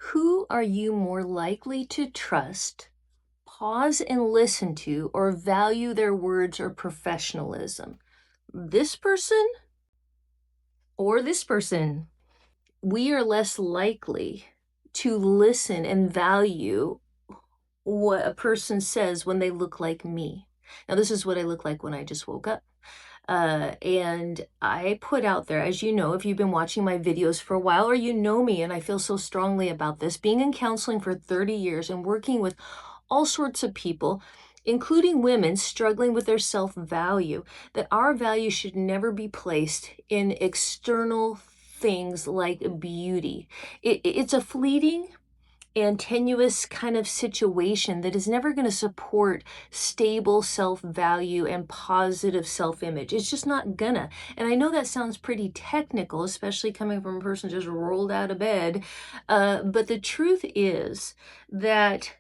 Who are you more likely to trust, pause and listen to, or value their words or professionalism? This person or this person? We are less likely to listen and value what a person says when they look like me. Now, this is what I look like when I just woke up. And I put out there, as you know, if you've been watching my videos for a while or you know me, and I feel so strongly about this, being in counseling for 30 years and working with all sorts of people, including women struggling with their self value, that our value should never be placed in external things like beauty. It's a fleeting and tenuous kind of situation that is never going to support stable self-value and positive self-image. It's just not gonna. And I know that sounds pretty technical, especially coming from a person just rolled out of bed. But the truth is that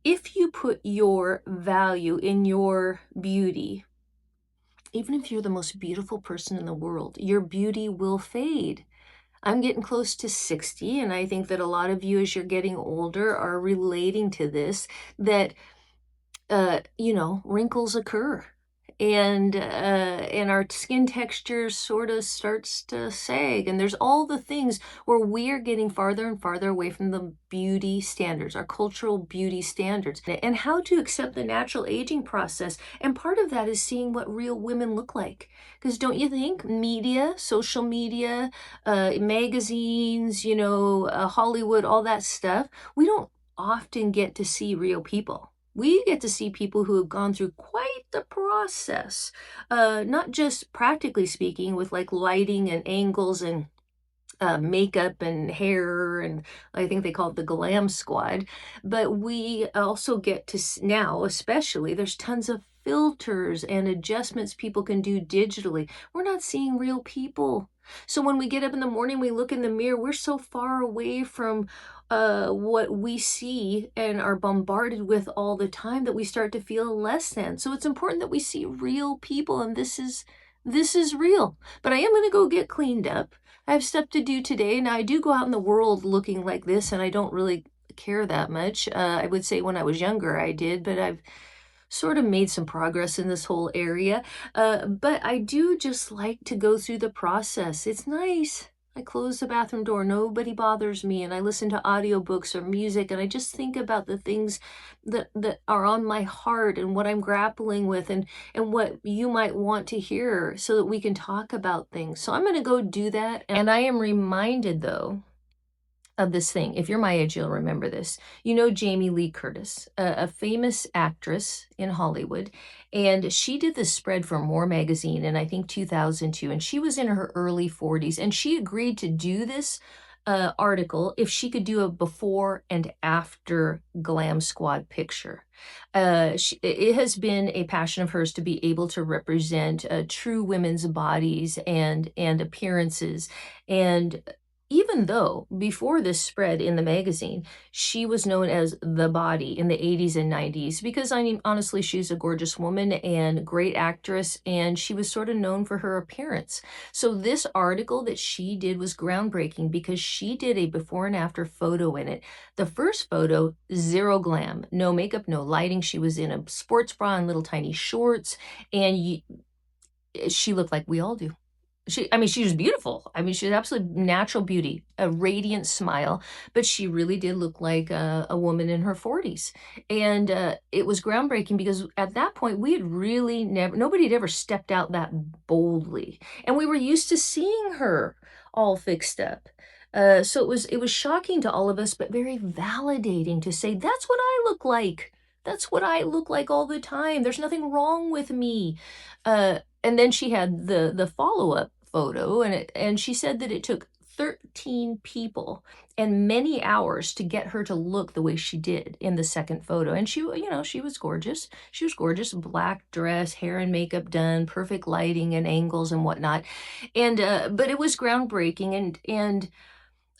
if you put your value in your beauty, even if you're the most beautiful person in the world, your beauty will fade. I'm getting close to 60, and I think that a lot of you, as you're getting older, are relating to this, that wrinkles occur, and our skin texture sort of starts to sag, and there's all the things where we're getting farther and farther away from the beauty standards, our cultural beauty standards, and how to accept the natural aging process. And part of that is seeing what real women look like. Because don't you think media, social media, magazines, Hollywood, all that stuff, we don't often get to see real people. We get to see people who have gone through quite the process, not just practically speaking with like lighting and angles and makeup and hair, and I think they call it the glam squad. But we also get to now, especially, there's tons of filters and adjustments people can do digitally. We're not seeing real people. So when we get up in the morning, we look in the mirror, we're so far away from what we see and are bombarded with all the time that we start to feel less than. So it's important that we see real people, and this is real. But I am going to go get cleaned up. I have stuff to do today. Now, I do go out in the world looking like this, and I don't really care that much. I would say when I was younger, I did, but I've sort of made some progress in this whole area. But I do just like to go through the process. It's nice. I close the bathroom door, nobody bothers me, and I listen to audiobooks or music, and I just think about the things that are on my heart and what I'm grappling with, and what you might want to hear so that we can talk about things. So I'm going to go do that. And I am reminded, though, of this thing. If you're my age, you'll remember this. You know Jamie Lee Curtis, a famous actress in Hollywood, and she did this spread for More magazine in, I think, 2002, and she was in her early 40s, and she agreed to do this article if she could do a before and after glam squad picture. It has been a passion of hers to be able to represent true women's bodies and appearances. And even though before this spread in the magazine, she was known as the body in the 80s and 90s, because I mean, honestly, she's a gorgeous woman and great actress, and she was sort of known for her appearance. So this article that she did was groundbreaking because she did a before and after photo in it. The first photo, zero glam, no makeup, no lighting. She was in a sports bra and little tiny shorts, and she looked like we all do. She was beautiful. I mean, she's absolute natural beauty, a radiant smile, but she really did look like a woman in her 40s. And it was groundbreaking because at that point, we had really nobody had ever stepped out that boldly. And we were used to seeing her all fixed up. So it was shocking to all of us, but very validating to say, that's what I look like. That's what I look like all the time. There's nothing wrong with me. And then she had the follow-up photo, and she said that it took 13 people and many hours to get her to look the way she did in the second photo. And she was gorgeous. She was gorgeous, black dress, hair and makeup done, perfect lighting and angles and whatnot. And but it was groundbreaking, and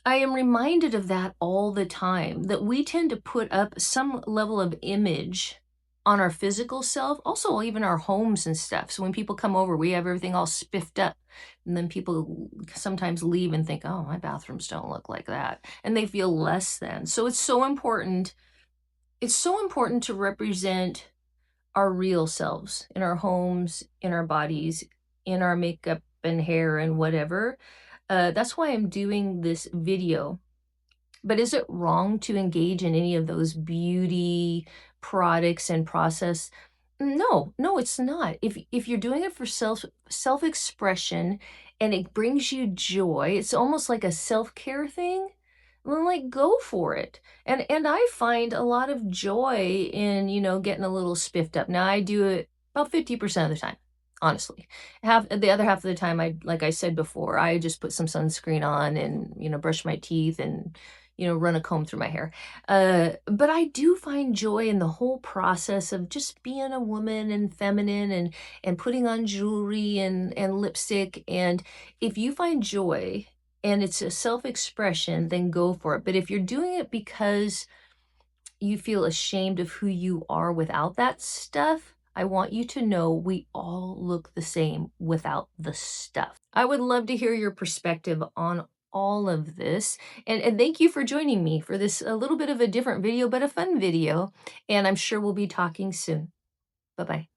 I am reminded of that all the time, that we tend to put up some level of image on our physical self, also even our homes and stuff. So when people come over, we have everything all spiffed up. And then people sometimes leave and think, oh, my bathrooms don't look like that. And they feel less than. So it's so important. It's so important to represent our real selves in our homes, in our bodies, in our makeup and hair and whatever. That's why I'm doing this video. But is it wrong to engage in any of those beauty products and process? No, no, it's not. If you're doing it for self-expression and it brings you joy, it's almost like a self-care thing, then like go for it. And I find a lot of joy in, getting a little spiffed up. Now I do it about 50% of the time, honestly. The other half of the time, like I said before, I just put some sunscreen on and, brush my teeth and, run a comb through my hair. But I do find joy in the whole process of just being a woman and feminine and putting on jewelry and lipstick. And if you find joy and it's a self-expression, then go for it. But if you're doing it because you feel ashamed of who you are without that stuff, I want you to know we all look the same without the stuff. I would love to hear your perspective on all of this. And thank you for joining me for this a little bit of a different video, but a fun video. And I'm sure we'll be talking soon. Bye bye.